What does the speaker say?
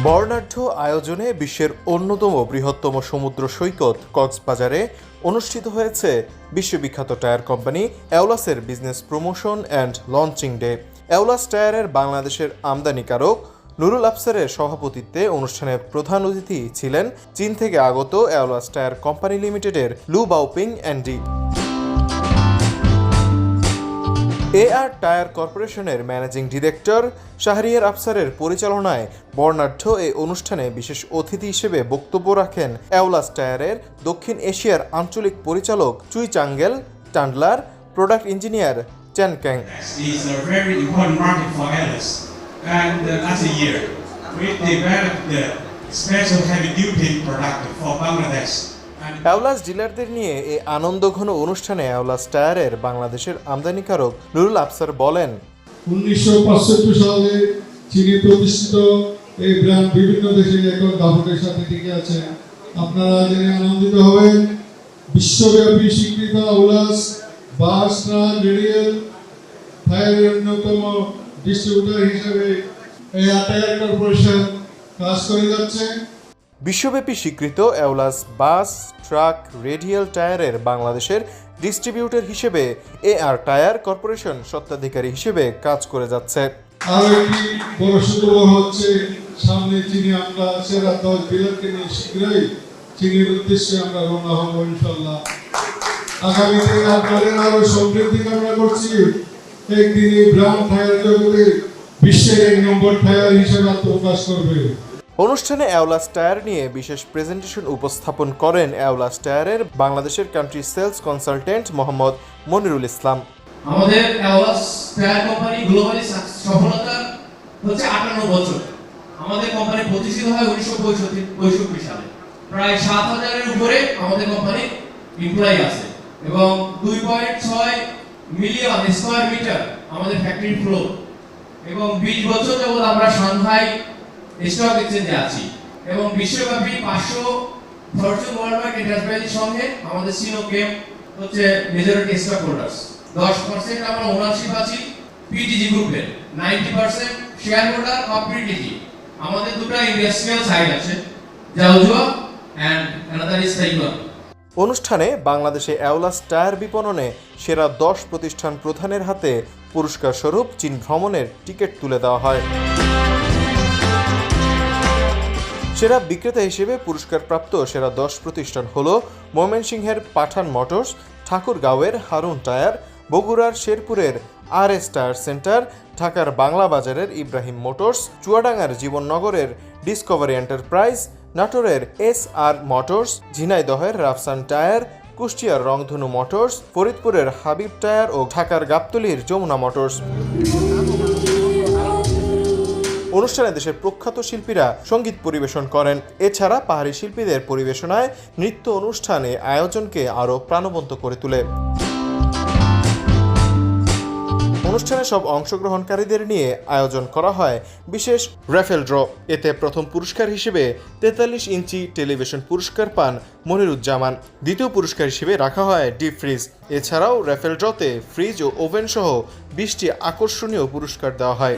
বর্ণাঢ্য আয়োজনে বিশ্বের অন্যতম বৃহত্তম সমুদ্র সৈকত কক্সবাজারে অনুষ্ঠিত হয়েছে বিশ্ববিখ্যাত টায়ার কোম্পানি এওলাসের business promotion and launching day. Aeolus টায়ারের বাংলাদেশের আমদানিকারক নুরুল আফসারের সভাপতিত্বে অনুষ্ঠানে প্রধান অতিথি ছিলেন চীন থেকে আগত এওলাস টায়ার কোম্পানি লিমিটেডের লু বাওপিং এনডি। এআর টায়ার কর্পোরেশনের ম্যানেজিং ডিরেক্টর শাহরিয়ার আফসারের পরিচালনায় বর্ণাঢ্য এই অনুষ্ঠানে বিশেষ অতিথি হিসেবে বক্তব্য রাখেন এওলাস টায়ারের দক্ষিণ এশিয়ার আঞ্চলিক পরিচালক চুই চাঙ্গেল টান্ডলার, প্রোডাক্ট ইঞ্জিনিয়ার চেন ক্যাং। এওলাস ডিলারদের নিয়ে এই আনন্দঘন অনুষ্ঠানে এওলাস টায়ারের বাংলাদেশের আমদানিকারক নুরুল আফসার বলেন, 1965 সালে চীনে প্রতিষ্ঠিত এই ব্র্যান্ড বিভিন্ন দেশে এখন দাপটের সাথে টিকে আছে। আপনারা জেনে আনন্দিত হবেন, বিশ্বব্যাপী স্বীকৃত এওলাস বাস, ট্রাক, রেডিয়াল টায়ারের অন্যতম ডিস্ট্রিবিউটর হিসেবে এই টায়ার কর্পোরেশন কাজ করে যাচ্ছে। বিশ্বব্যাপী স্বীকৃত এওলাস বাস, ট্রাক, রেডিয়াল টায়ারের বাংলাদেশের ডিস্ট্রিবিউটর হিসেবে এআর টায়ার কর্পোরেশন স্বত্বাধিকারী হিসেবে কাজ করে যাচ্ছে। আর একটি বড় সুযোগ হচ্ছে, সামনে চীনে আমরা সেরা 10 ডিলারকে নিয়ে শীঘ্রই চীনের উদ্দেশ্যে আমরা রওনা হব ইনশাআল্লাহ। আগামীতে আপনাদের আরো সমৃদ্ধি কামনা করছি। একদিন এই ব্র্যান্ড টায়ার জগতে বিশ্বের 1 নম্বর টায়ার হিসেবে আত্মপ্রকাশ করবে। অনুষ্ঠানে এওলাস টায়ার নিয়ে বিশেষ প্রেজেন্টেশন উপস্থাপন করেন এওলাস টায়ারের বাংলাদেশের country sales consultant Mohammad Monirul Islam. আমাদের এওলাস টায়ার কোম্পানি গ্লোবালি সফলতা হচ্ছে 58 বছর। আমাদের কোম্পানি প্রতিষ্ঠিত হয় 1965 সালে। প্রায় 7000 এর উপরে আমাদের কোম্পানি এমপ্লয়ি আছে এবং 2.6 মিলিয়ন স্কয়ার মিটার আমাদের ফ্যাক্টরি ফ্লোর এবং 20 বছর যাবত আমরা সাংহাই স্টক এক্সচেঞ্জে আছি এবং বিশ্বব্যাপী 500 ফরচুন ওয়ার্ল্ডওয়াইড এন্টারপ্রাইজের সঙ্গে আমাদের সিনোকেম হচ্ছে মেজরিটি স্টক হোল্ডার্স। 10% আমরা ওনারশিপ আছি পিটিজি গ্রুপের, 90% শেয়ার হোল্ডার অফ পিটিজি। আমাদের দুটো ইন্ডাস্ট্রিয়াল সাইট আছে, জাউজুয়া এন্ড অ্যানাদার ইজ তাইওয়ান। অনুষ্ঠানে বাংলাদেশে এওলাস টায়ার বিপণনে সেরা 10 প্রতিষ্ঠান প্রধানের হাতে পুরস্কার স্বরূপ চীন ভ্রমণের টিকিট তুলে দেওয়া হয়। সেরা বিক্রেতা হিসেবে পুরস্কারপ্রাপ্ত সেরা 10 প্রতিষ্ঠান হল ময়মনসিংহের পাঠান মোটরস, ঠাকুরগাঁওয়ের হারুন টায়ার, বগুড়ার শেরপুরের আরএস টায়ার সেন্টার, ঢাকার বাংলা বাজারের ইব্রাহিম মোটরস, চুয়াডাঙ্গার জীবননগরের ডিসকভারি এন্টারপ্রাইজ, নাটোরের এসআর মোটরস, ঝিনাইদহের রাফসান টায়ার, কুষ্টিয়ার রংধনু মোটরস, ফরিদপুরের হাবিব টায়ার ও ঢাকার গাবতলীর যমুনা মোটরস। অনুষ্ঠানে দেশের প্রখ্যাত শিল্পীরা সঙ্গীত পরিবেশন করেন। এছাড়া পাহাড়ি শিল্পীদের পরিবেশনায় নৃত্য অনুষ্ঠানে আয়োজনকে আরও প্রাণবন্ত করে তোলে। অনুষ্ঠানে সব অংশগ্রহণকারীদের নিয়ে আয়োজন করা হয় বিশেষ র্যাফেল ড্র। এতে প্রথম পুরস্কার হিসেবে 43 ইঞ্চি টেলিভিশন পুরস্কার পান মনিরুজ্জামান। দ্বিতীয় পুরস্কার হিসেবে রাখা হয় ডিপ ফ্রিজ। এছাড়াও র্যাফেল ড্রতে ফ্রিজ ও ওভেন সহ 20টি আকর্ষণীয় পুরস্কার দেওয়া হয়।